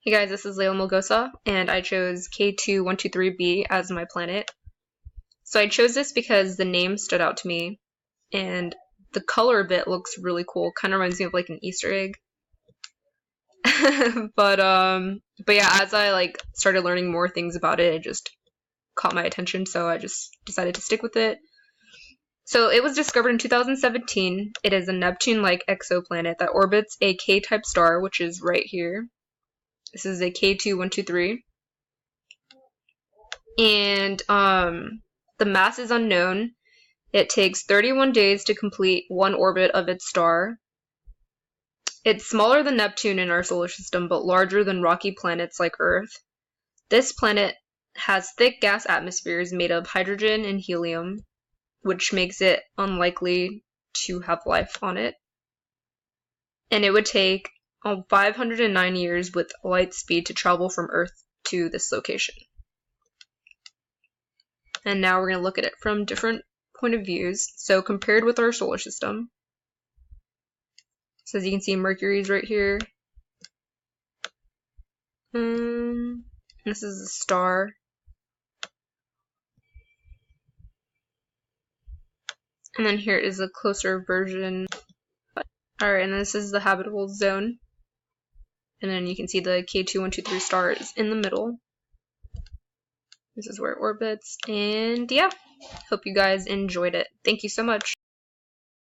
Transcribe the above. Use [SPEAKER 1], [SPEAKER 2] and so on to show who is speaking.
[SPEAKER 1] Hey guys, this is Leila Melgosa, and I chose K2-123b as my planet. So I chose this because the name stood out to me, and the color of it looks really cool. Kind of reminds me of like an Easter egg. but yeah, as I started learning more things about it, it just caught my attention, so I just decided to stick with it. So it was discovered in 2017. It is a Neptune-like exoplanet that orbits a K-type star, which is right here. This is a K2-123. And the mass is unknown. It takes 31 days to complete one orbit of its star. It's smaller than Neptune in our solar system, but larger than rocky planets like Earth. This planet has thick gas atmospheres made of hydrogen and helium, which makes it unlikely to have life on it. And it would take 509 years with light speed to travel from Earth to this location. And now we're going to look at it from different point of views. So compared with our solar system, so as you can see, Mercury's right here. This is a star. And then here is a closer version. Alright, and this is the habitable zone. And then you can see the K2-123 star is in the middle. This is where it orbits. And yeah, hope you guys enjoyed it. Thank you so much.